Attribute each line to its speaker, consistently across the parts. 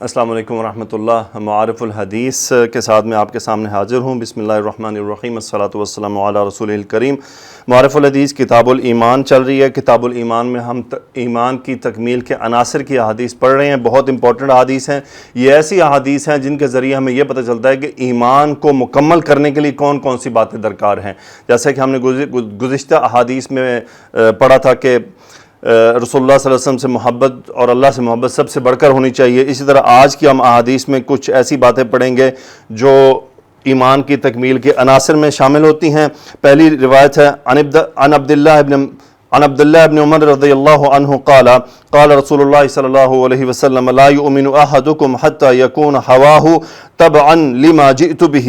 Speaker 1: السلام علیکم ورحمۃ اللہ۔ معارف الحدیث کے ساتھ میں آپ کے سامنے حاضر ہوں۔ بسم اللہ الرحمن الرحیم، الصلاۃ والسلام علی رسول الکریم۔ معارف الحدیث کتاب الایمان چل رہی ہے۔ کتاب الایمان میں ہم ایمان کی تکمیل کے عناصر کی احادیث پڑھ رہے ہیں۔ بہت امپورٹنٹ احادیث ہیں یہ، ایسی احادیث ہیں جن کے ذریعے ہمیں یہ پتہ چلتا ہے کہ ایمان کو مکمل کرنے کے لیے کون کون سی باتیں درکار ہیں۔ جیسا کہ ہم نے گزشتہ احادیث میں پڑھا تھا کہ رسول اللہ صلی اللہ علیہ وسلم سے محبت اور اللہ سے محبت سب سے بڑھ کر ہونی چاہیے۔ اسی طرح آج کی ہم احادیث میں کچھ ایسی باتیں پڑھیں گے جو ایمان کی تکمیل کے عناصر میں شامل ہوتی ہیں۔ پہلی روایت ہے عن عبداللہ ابن عمر رضی اللہ عنہ قال قال رسول اللہ صلی اللہ علیہ وسلم لا يؤمن احدكم حتى يكون هواه تبعا لما جئت به۔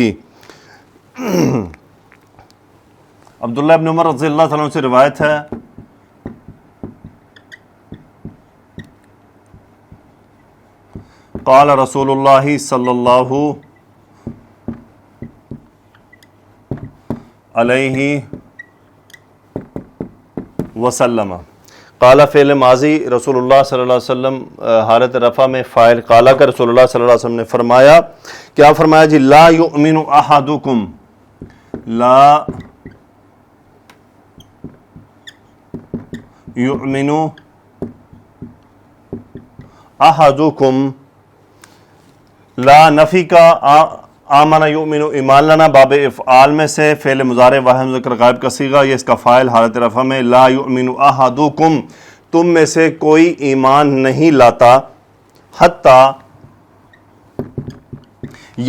Speaker 1: عبداللہ ابن عمر رضی اللہ عنہ سے روایت ہے، قال رسول اللہ صلی اللہ علیہ وسلم۔ قال فعل ماضی، رسول اللہ صلی اللہ علیہ وسلم حالت رفع میں فاعل قال کا رسول اللہ صلی اللہ علیہ وسلم نے فرمایا، کیا فرمایا جی؟ لا یؤمن احدکم، لا یؤمن احدکم، لا نفی کا آمن یؤمن ایمان لانا باب افعال میں سے فعل مضارع واحد مذکر غائب کا صیغہ، یہ اس کا فاعل حالت رفع میں لا یؤمن احدکم، تم میں سے کوئی ایمان نہیں لاتا، حتی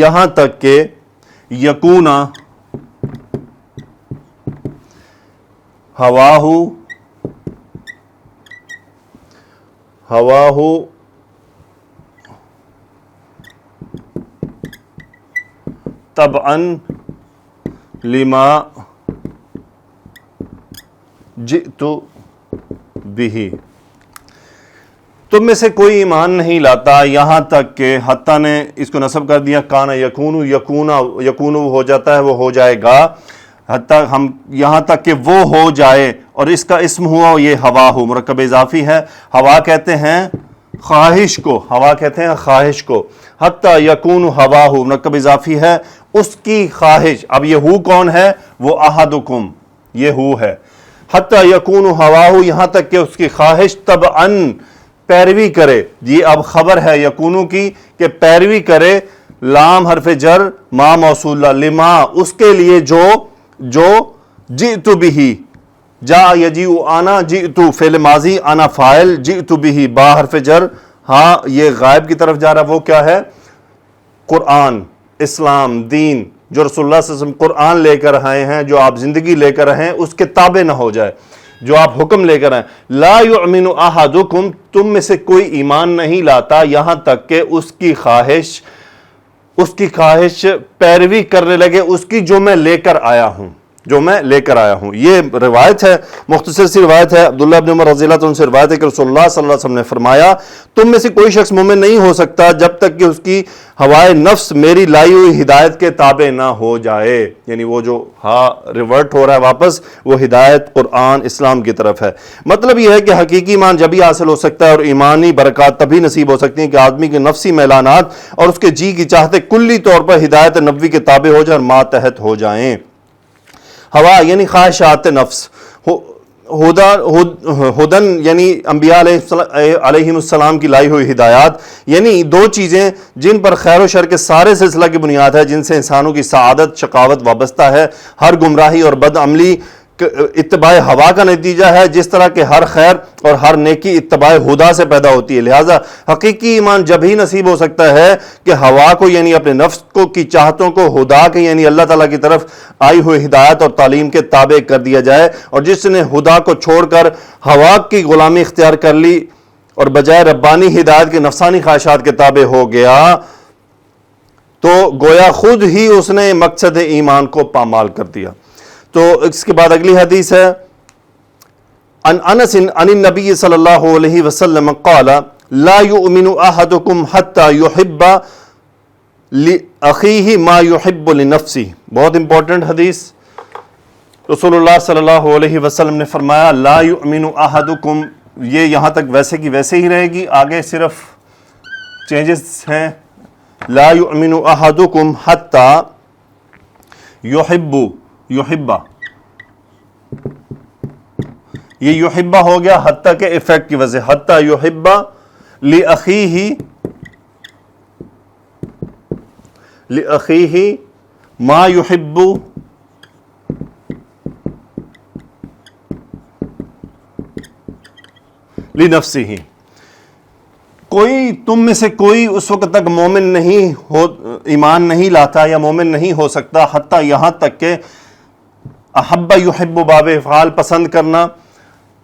Speaker 1: یہاں تک کہ یکون ہواہ طبعاً لما جئت به، تم میں سے کوئی ایمان نہیں لاتا یہاں تک کہ، حتیٰ نے اس کو نصب کر دیا، کانا یکون ہو جاتا ہے، وہ ہو جائے گا، حتیٰ ہم یہاں تک کہ وہ ہو جائے، اور اس کا اسم ہوا یہ ہوا ہو، مرکب اضافی ہے۔ ہوا کہتے ہیں خواہش کو، ہوا کہتے ہیں خواہش کو، حتیٰ یکون ہوا ہو مرکب اضافی ہے، اس کی خواہش۔ اب یہ ہو کون ہے؟ وہ احدکم، یہ ہو ہے۔ حتیٰ یکون ہوا ہو، یہاں تک کہ اس کی خواہش طبعاً پیروی کرے، یہ اب خبر ہے یکونو کی کہ پیروی کرے، لام حرف جر ما موصولہ، لما اس کے لیے جو جئت به، جا یجیء آنا، جئت فعل ماضی، آنا فاعل، جئت به با حرف جر، ہاں یہ غائب کی طرف جا رہا، وہ کیا ہے؟ قرآن، اسلام، دین، جو رسول اللہ صلی اللہ علیہ وسلم قرآن لے کر آئے ہیں، جو آپ زندگی لے کر آئے ہیں، اس کے تابع نہ ہو جائے، جو آپ حکم لے کر آئے۔ لا یؤمن احدکم، تم میں سے کوئی ایمان نہیں لاتا یہاں تک کہ اس کی خواہش پیروی کرنے لگے اس کی، جو میں لے کر آیا ہوں، یہ روایت ہے، مختصر سی روایت ہے۔ عبداللہ ابن عمر رضی اللہ عنہ سے روایت ہے کہ رسول اللہ صلی اللہ علیہ وسلم نے فرمایا، تم میں سے کوئی شخص مومن نہیں ہو سکتا جب تک کہ اس کی ہوائے نفس میری لائی ہوئی ہدایت کے تابع نہ ہو جائے، یعنی وہ جو ریورٹ ہو رہا ہے واپس، وہ ہدایت قرآن اسلام کی طرف ہے۔ مطلب یہ ہے کہ حقیقی ایمان جب ہی حاصل ہو سکتا ہے اور ایمانی برکات تبھی نصیب ہو سکتی ہیں کہ آدمی کے نفسی میلانات اور اس کے جی کی چاہتے کلی طور پر ہدایت نبوی کے تابع ہو جائیں اور ماتحت ہو جائیں۔ ہوا یعنی خواہشات نفس، ہدن یعنی انبیاء علیہم السلام کی لائی ہوئی ہدایات، یعنی دو چیزیں جن پر خیر و شر کے سارے سلسلہ کی بنیاد ہے، جن سے انسانوں کی سعادت شقاوت وابستہ ہے۔ ہر گمراہی اور بد عملی اتباع ہوا کا نتیجہ ہے، جس طرح کہ ہر خیر اور ہر نیکی اتباع ہدا سے پیدا ہوتی ہے۔ لہٰذا حقیقی ایمان جب ہی نصیب ہو سکتا ہے کہ ہوا کو یعنی اپنے نفس کو کی چاہتوں کو ہدا کے یعنی اللہ تعالیٰ کی طرف آئی ہوئی ہدایت اور تعلیم کے تابع کر دیا جائے، اور جس نے ہدا کو چھوڑ کر ہوا کی غلامی اختیار کر لی اور بجائے ربانی ہدایت کے نفسانی خواہشات کے تابع ہو گیا، تو گویا خود ہی اس نے مقصد ایمان کو پامال کر دیا۔ تو اس کے بعد اگلی حدیث ہے، عن انس عن النبی صلی اللہ علیہ وسلم قال لا یؤمن احدکم حتی یحب لأخیہ ما یحب لنفسہ۔ بہت امپورٹنٹ حدیث، رسول اللہ صلی اللہ علیہ وسلم نے فرمایا لا یؤمن احدکم، یہ یہاں تک ویسے کی ویسے ہی رہے گی، آگے صرف چینجز ہیں. لا یؤمن احدکم حتی یحب یہ یحب ہو گیا حتی کے افیکٹ کی وجہ سے. حتی یحب لأخیہ ما یحب لنفسہ. کوئی تم میں سے کوئی اس وقت تک مومن نہیں ہو، ایمان نہیں لاتا یا مومن نہیں ہو سکتا حتیٰ یہاں تک کہ احب یحب باب افعال پسند کرنا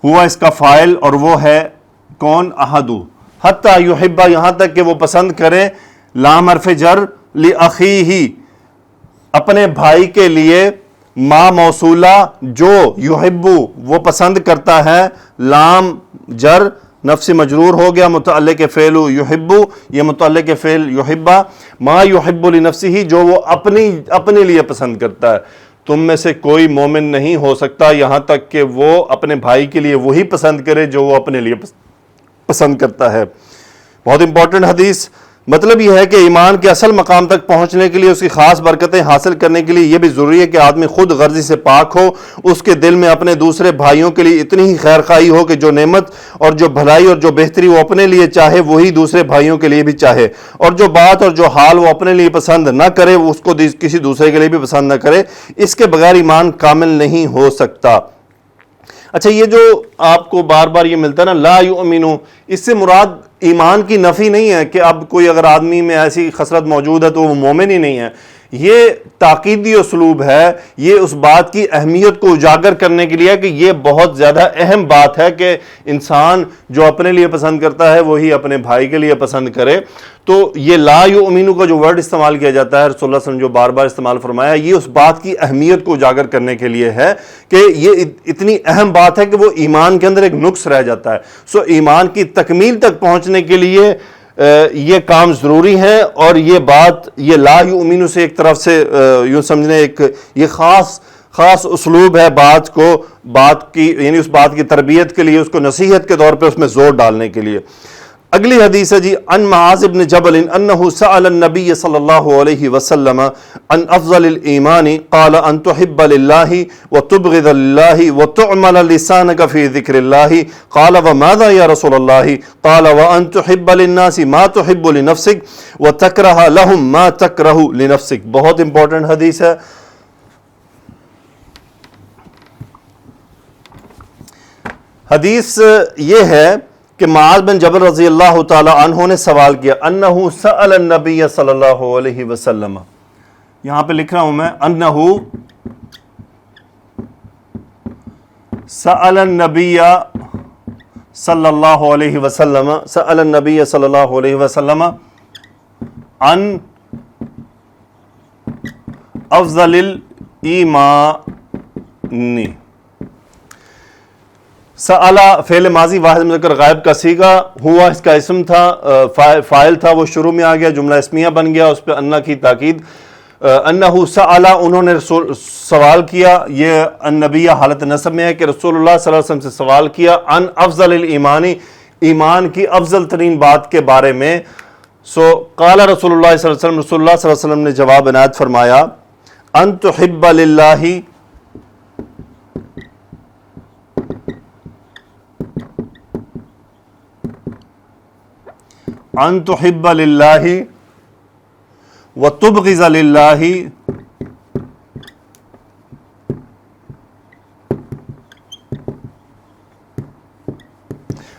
Speaker 1: ہوا اس کا فاعل، اور وہ ہے کون؟ احدو. حتیٰ یحب یہاں تک کہ وہ پسند کرے، لام حرف جر لأخیہ اپنے بھائی کے لیے، ما موصولہ جو یحب وہ پسند کرتا ہے، لام جر نفس مجرور ہو گیا، متعلق فعل یحب، یہ متعلق فعل یحبہ، ما یحب لنفسہ جو وہ اپنے لیے پسند کرتا ہے. تم میں سے کوئی مومن نہیں ہو سکتا یہاں تک کہ وہ اپنے بھائی کے لیے وہی پسند کرے جو وہ اپنے لیے پسند کرتا ہے. بہت امپورٹنٹ حدیث. مطلب یہ ہے کہ ایمان کے اصل مقام تک پہنچنے کے لیے، اس کی خاص برکتیں حاصل کرنے کے لیے یہ بھی ضروری ہے کہ آدمی خود غرضی سے پاک ہو، اس کے دل میں اپنے دوسرے بھائیوں کے لیے اتنی ہی خیر خواہی ہو کہ جو نعمت اور جو بھلائی اور جو بہتری وہ اپنے لیے چاہے وہی دوسرے بھائیوں کے لیے بھی چاہے، اور جو بات اور جو حال وہ اپنے لیے پسند نہ کرے وہ اس کو کسی دوسرے کے لیے بھی پسند نہ کرے. اس کے بغیر ایمان کامل نہیں ہو سکتا. اچھا، یہ جو آپ کو بار بار یہ ملتا ہے نا لا یؤمنو، اس سے مراد ایمان کی نفی نہیں ہے کہ اب کوئی اگر آدمی میں ایسی خصلت موجود ہے تو وہ مومن ہی نہیں ہے. یہ تاکیدی اسلوب ہے، یہ اس بات کی اہمیت کو اجاگر کرنے کے لیے کہ یہ بہت زیادہ اہم بات ہے کہ انسان جو اپنے لیے پسند کرتا ہے وہی اپنے بھائی کے لیے پسند کرے. تو یہ لا یؤمنو کا جو ورڈ استعمال کیا جاتا ہے رسول اللہ صلی اللہ علیہ وسلم جو بار بار استعمال فرمایا، یہ اس بات کی اہمیت کو اجاگر کرنے کے لیے ہے کہ یہ اتنی اہم بات ہے کہ وہ ایمان کے اندر ایک نقص رہ جاتا ہے. سو ایمان کی تکمیل تک پہنچنے کے لیے یہ کام ضروری ہے، اور یہ بات یہ لا یؤمنو سے ایک طرف سے یوں سمجھنے ایک یہ خاص اسلوب ہے بات کی یعنی اس بات کی تربیت کے لیے، اس کو نصیحت کے طور پہ اس میں زور ڈالنے کے لیے. اگلی حدیث ہے جی ان معاذ بن جبل انه سأل النبي صلی اللہ علیہ وسلم عن افضل الایمان قال ان تحب لله وتبغض لله وتعمل لسانك في ذکر الله قال وماذا يا رسول الله قال وان تحب للناس ما تحب لنفسك وتكره لهم ما تكره لنفسك. بہت امپورٹنٹ حدیث ہے. حدیث یہ ہے کہ معاذ بن جبل رضی اللہ تعالی عنہ نے سوال کیا، انہو سأل النبی صلی اللہ علیہ وسلم. یہاں پہ لکھ رہا ہوں میں انہو سأل النبی صلی اللہ علیہ وسلم، سأل النبی صلی اللہ علیہ وسلم عن افضل الایمان. سألہ فعل ماضی واحد مذکر غائب کا صیغہ ہوا، اس کا اسم تھا، فاعل تھا، وہ شروع میں آ گیا، جملہ اسمیہ بن گیا، اس پہ انہ کی تاکید. انہو سألہ انہوں نے سوال کیا، یہ النبیہ حالت نصب میں ہے کہ رسول اللہ صلی اللہ علیہ وسلم سے سوال کیا عن افضل الایمانی، ایمان کی افضل ترین بات کے بارے میں. سو قال رسول اللہ صلی اللہ علیہ وسلم، رسول اللہ صلی اللہ علیہ وسلم نے جواب عنایت فرمایا ان تحب للہ ان تحب للہ وتبغض للہ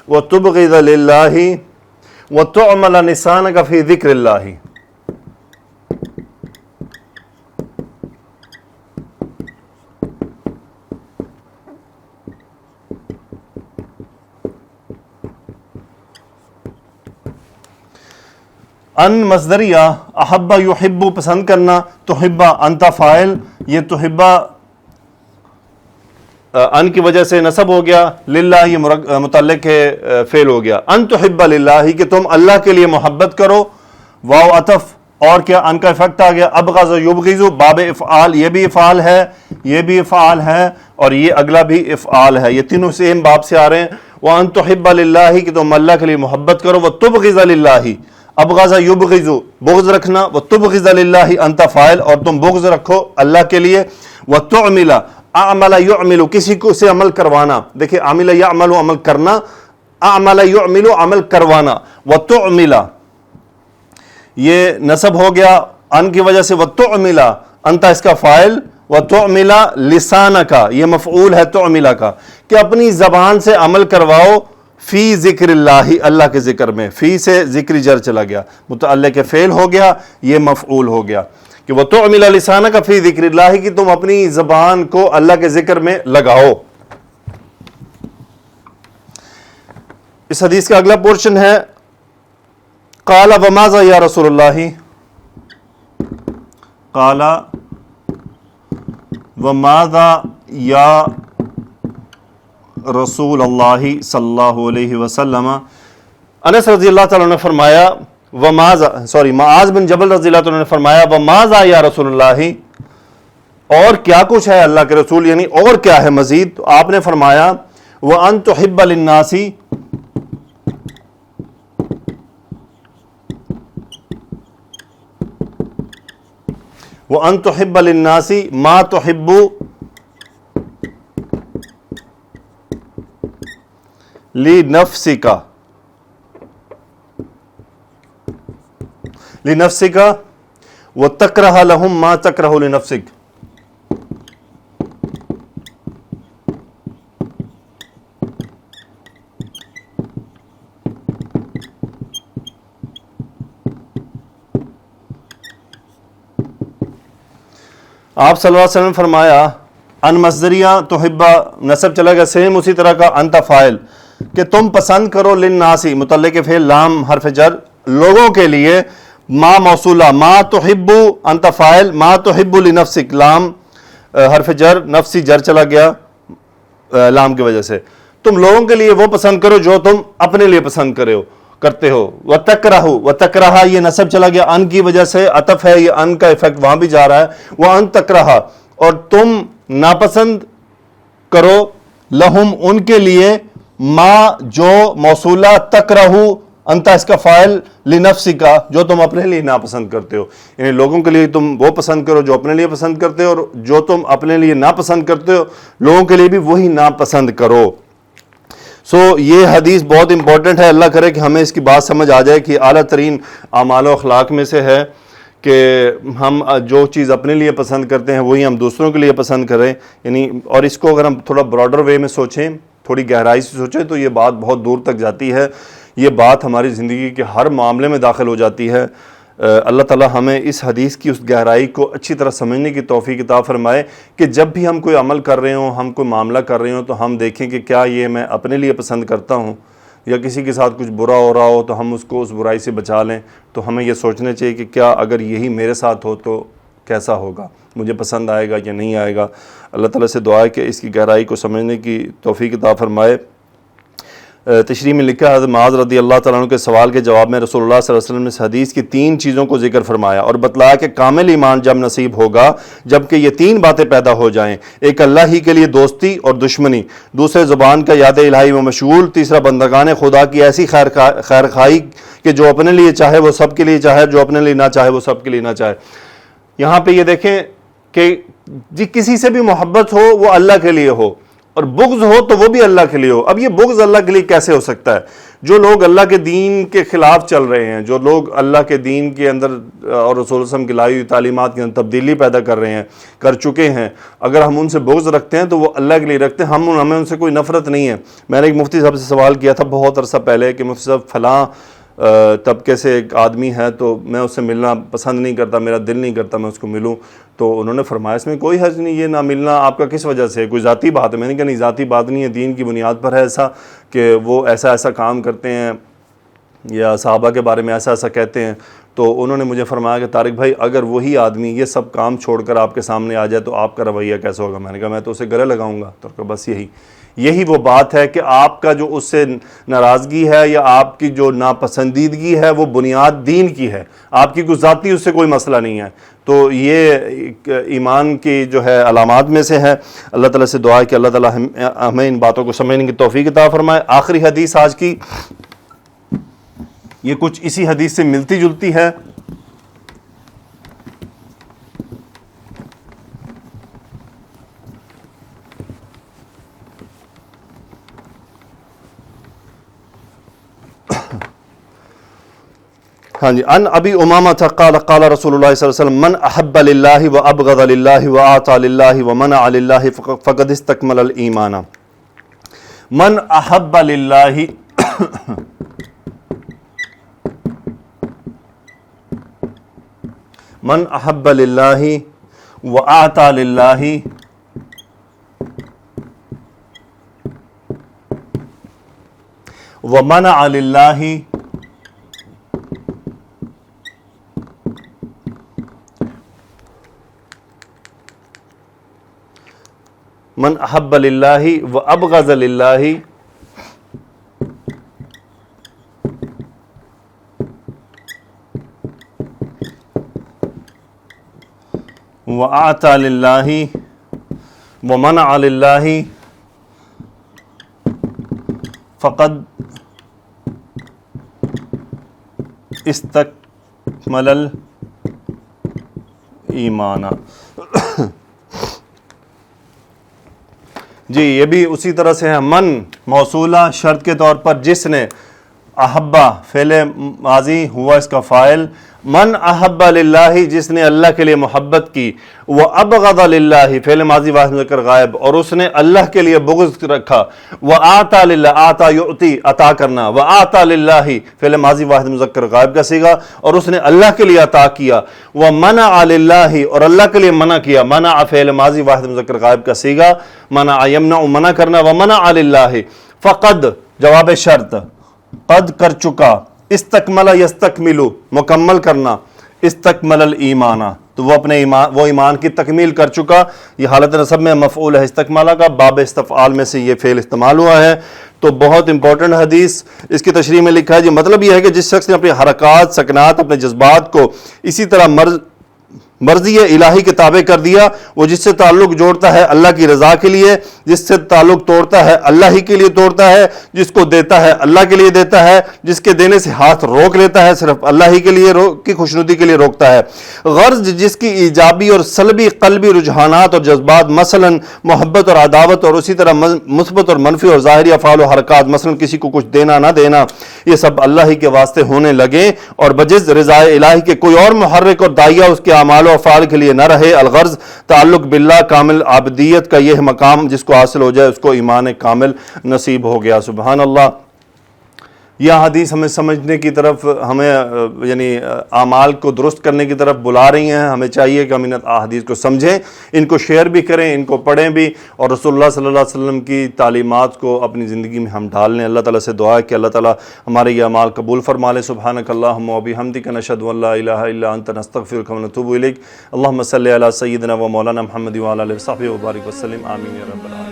Speaker 1: وتبغض للہ وتعمل لسانک فی ذکر اللہ. ان مصدریہ، احبہ یحب پسند کرنا، تحبہ انت فاعل، یہ تحبہ ان کی وجہ سے نصب ہو گیا، للہ یہ متعلق فعل ہو گیا. ان تحب للہ کہ تم اللہ کے لیے محبت کرو، واو عطف اور کیا ان کا افیکٹ آ گیا. ابغض یبغض باب افعال، یہ بھی افعال ہے، یہ بھی افعال ہے، اور یہ اگلا بھی افعال ہے، یہ تینوں سیم باب سے آ رہے ہیں. وان تحب للہ کہ تم اللہ کے لیے محبت کرو، وتبغض للہ ابغض یبغض بغض رکھنا، وتبغض للہ انت فاعل اور تم بغض رکھو اللہ کے لیے، وتعمل اعمل یعمل کسی کو سے عمل کروانا، دیکھیں عمل یعمل عمل کرنا، اعمل یعمل عمل کروانا، وتعمل یہ نصب ہو گیا ان کی وجہ سے، وتعمل انت اس کا فاعل، وتعمل لسانک یہ مفعول ہے تعمل کا، کہ اپنی زبان سے عمل کرواؤ، فی ذکر اللہ اللہ کے ذکر میں، فی سے ذکر جر چلا گیا، متعلق فعل ہو گیا، یہ مفعول ہو گیا کہ وتعمل لسانک فی ذکر اللہ، کہ تم اپنی زبان کو اللہ کے ذکر میں لگاؤ۔ اس حدیث کا اگلا پورشن ہے قال وماذا یا رسول اللہ، قال وماذا یا رسول اللہ صلی اللہ علیہ وسلم، انس رضی اللہ تعالیٰ نے فرمایا معاذ بن جبل رضی اللہ تعالیٰ نے فرمایا وماذا یا رسول اللہ، اور کیا کچھ ہے اللہ کے رسول، یعنی اور کیا ہے مزید، تو آپ نے فرمایا وَأَن تُحِبَّ لِلنَّاسِ وَأَن تُحِبَّ لِلنَّاسِ مَا تُحِبُّ لِنَفْسِكَ وَتَكْرَهَ لَهُم مَا تَكْرَهُ لِنَفْسِكَ۔ آپ صلی اللہ علیہ وسلم نے فرمایا ان مصدریہ تحبہ نصب چلا گیا، سیم اسی طرح کا انت فاعل، کہ تم پسند کرو للناسی متعلق فعل لام حرف جر لوگوں کے لیے، ما موصولہ، ما تحب انت فاعل، ما تحب لنفسک لام حرف جر، نفسی جر چلا گیا لام کی وجہ سے، تم لوگوں کے لیے وہ پسند کرو جو تم اپنے لیے پسند کرتے ہو۔ وَتَكْرَهَ یہ نصب چلا گیا ان کی وجہ سے، عطف ہے، یہ ان کا ایفیکٹ وہاں بھی جا رہا ہے، وَأَن تَكْرَهَ اور تم ناپسند کرو، لہم ان کے لیے، ما جو موصولہ، تکرہو انت اس کا فاعل، لنفسک جو تم اپنے لیے ناپسند کرتے ہو، یعنی لوگوں کے لیے تم وہ پسند کرو جو اپنے لیے پسند کرتے ہو، اور جو تم اپنے لیے ناپسند کرتے ہو لوگوں کے لیے بھی وہی ناپسند کرو۔ یہ حدیث بہت امپورٹنٹ ہے، اللہ کرے کہ ہمیں اس کی بات سمجھ آ جائے کہ اعلیٰ ترین اعمال و اخلاق میں سے ہے کہ ہم جو چیز اپنے لیے پسند کرتے ہیں وہی ہم دوسروں کے لیے پسند کریں، یعنی اور اس کو اگر ہم تھوڑا براڈر وے میں سوچیں، تھوڑی گہرائی سے سوچیں تو یہ بات بہت دور تک جاتی ہے، یہ بات ہماری زندگی کے ہر معاملے میں داخل ہو جاتی ہے۔ اللہ تعالیٰ ہمیں اس حدیث کی اس گہرائی کو اچھی طرح سمجھنے کی توفیق عطا فرمائے کہ جب بھی ہم کوئی عمل کر رہے ہوں، ہم کوئی معاملہ کر رہے ہوں تو ہم دیکھیں کہ کیا یہ میں اپنے لیے پسند کرتا ہوں، یا کسی کے ساتھ کچھ برا ہو رہا ہو تو ہم اس کو اس برائی سے بچا لیں، تو ہمیں یہ سوچنا چاہیے کہ کیا اگر یہی میرے ساتھ ہو تو کیسا ہوگا، مجھے پسند آئے گا یا نہیں آئے گا۔ اللہ تعالیٰ سے دعا ہے کہ اس کی گہرائی کو سمجھنے کی توفیق عطا فرمائے۔ تشریح میں لکھا حضرت معاذ رضی اللہ تعالیٰ عنہ کے سوال کے جواب میں رسول اللہ صلی اللہ علیہ وسلم نے اس حدیث کی 3 چیزوں کو ذکر فرمایا اور بتلایا کہ کامل ایمان جب نصیب ہوگا جب کہ یہ 3 باتیں پیدا ہو جائیں، ایک اللہ ہی کے لیے دوستی اور دشمنی، دوسرے زبان کا یاد الہی و مشغول، تیسرا بندگان خدا کی ایسی خیر خواہی کہ جو اپنے لیے چاہے وہ سب کے لیے چاہے، جو اپنے لیے نہ چاہے وہ سب کے لیے نہ چاہے۔ یہاں پہ یہ دیکھیں کہ کسی سے بھی محبت ہو وہ اللہ کے لیے ہو، اور بغض ہو تو وہ بھی اللہ کے لیے ہو۔ اب یہ بغض اللہ کے لیے کیسے ہو سکتا ہے؟ جو لوگ اللہ کے دین کے خلاف چل رہے ہیں، جو لوگ اللہ کے دین کے اندر اور رسول اللہ صلی اللہ علیہ وسلم کی لائی ہوئی تعلیمات کے اندر تبدیلی پیدا کر رہے ہیں، کر چکے ہیں، اگر ہم ان سے بغض رکھتے ہیں تو وہ اللہ کے لیے رکھتے ہیں، ہمیں ان سے کوئی نفرت نہیں ہے۔ میں نے ایک مفتی صاحب سے سوال کیا تھا بہت عرصہ پہلے کہ مفتی صاحب فلاں طبقے سے ایک آدمی ہے تو میں اس سے ملنا پسند نہیں کرتا، میرا دل نہیں کرتا میں اس کو ملوں، تو انہوں نے فرمایا اس میں کوئی حرج نہیں، یہ نہ ملنا آپ کا کس وجہ سے ہے، کوئی ذاتی بات ہے؟ میں نے کہا نہیں، ذاتی بات نہیں ہے، دین کی بنیاد پر ہے ایسا کہ وہ ایسا کام کرتے ہیں یا صحابہ کے بارے میں ایسا کہتے ہیں۔ تو انہوں نے مجھے فرمایا کہ طارق بھائی اگر وہی آدمی یہ سب کام چھوڑ کر آپ کے سامنے آ جائے تو آپ کا رویہ کیسا ہوگا؟ میں نے کہا میں تو اسے گلے لگاؤں گا۔ تو بس یہی وہ بات ہے کہ آپ کا جو اس سے ناراضگی ہے یا آپ کی جو ناپسندیدگی ہے وہ بنیاد دین کی ہے، آپ کی کوئی ذاتی اس سے کوئی مسئلہ نہیں ہے۔ تو یہ ایمان کی جو ہے علامات میں سے ہے۔ اللہ تعالیٰ سے دعا ہے کہ اللہ تعالیٰ ہمیں ان باتوں کو سمجھنے کی توفیق عطا فرمائے۔ آخری حدیث آج کی یہ کچھ اسی حدیث سے ملتی جلتی ہے. ہاں جی. ان ابی امامہ قال قال رسول اللہ صلی اللہ علیہ وسلم من احب للہ و ابغض للہ و اعطى للہ و منع للہ فقد استکمل الایمان. من احب للہ من احب للہ و اعطى للہ و منع للہ من احب للہ و ابغض للہ و اعطى للہ و منع للہ فقد استکمل الایمان. جی یہ بھی اسی طرح سے ہے. من موصولہ شرط کے طور پر جس نے، احبہ فعل ماضی ہوا اس کا فاعل، من احب للہ جس نے اللہ کے لیے محبت کی، وہ ابغض للہ فعل ماضی واحد مذکر غائب اور اس نے اللہ کے لیے بغض رکھا، وہ آتا للہ آتا یعطی عطا کرنا، وہ آتا للہ فعل ماضی واحد مذکر غائب کا صیغہ اور اس نے اللہ کے لیے عطا کیا، وہ منع للہ اور اللہ کے لیے منع کیا، منع فعل ماضی واحد مذکر غائب کا صیغہ، منع یمنع منع کرنا، وہ منع للہ فقد جواب شرط قد کر چکا، استکمل یستکمل مکمل کرنا، استکمل الایمان تو وہ اپنے ایمان کی تکمیل کر چکا. یہ حالت نصب میں مفعول ہے استکمالہ کا، باب استفعال میں سے یہ فعل استعمال ہوا ہے. تو بہت امپورٹنٹ حدیث. اس کی تشریح میں لکھا ہے جی مطلب یہ ہے کہ جس شخص نے اپنی حرکات سکنات اپنے جذبات کو اسی طرح مرضی الہی کے تابع کر دیا، وہ جس سے تعلق جوڑتا ہے اللہ کی رضا کے لیے، جس سے تعلق توڑتا ہے اللہ ہی کے لیے توڑتا ہے، جس کو دیتا ہے اللہ کے لیے دیتا ہے، جس کے دینے سے ہاتھ روک لیتا ہے صرف اللہ ہی کے لیے کی خوشنودی کے لیے روکتا ہے. غرض جس کی ایجابی اور سلبی قلبی رجحانات اور جذبات مثلا محبت اور عداوت اور اسی طرح مثبت اور منفی اور ظاہری افعال و حرکات مثلا کسی کو کچھ دینا نہ دینا، یہ سب اللہ ہی کے واسطے ہونے لگے اور بجز رضا الہی کے کوئی اور محرک اور داعیہ اس کے اعمال و افعال کے لیے نہ رہے. الغرض تعلق باللہ کامل عابدیت کا یہ مقام جس کو حاصل ہو جائے اس کو ایمان کامل نصیب ہو گیا. سبحان اللہ. یہ حدیث ہمیں سمجھنے کی طرف، ہمیں یعنی اعمال کو درست کرنے کی طرف بلا رہی ہیں. ہمیں چاہیے کہ ہم ان احادیث کو سمجھیں، ان کو شیئر بھی کریں، ان کو پڑھیں بھی اور رسول اللہ صلی اللہ علیہ وسلم کی تعلیمات کو اپنی زندگی میں ہم ڈال لیں. اللہ تعالیٰ سے دعا ہے کہ اللہ تعالیٰ ہمارے یہ اعمال قبول فرما لے. سبحانک اللہم و بحمدک نشہد ان لا الہ الا انت نستغفرک و نتوب الیک. اللہم صلی علی سیدنا و مولانا محمد و علی آلہ وصحبہ وبارک وسلم. آمین یا رب العالمین.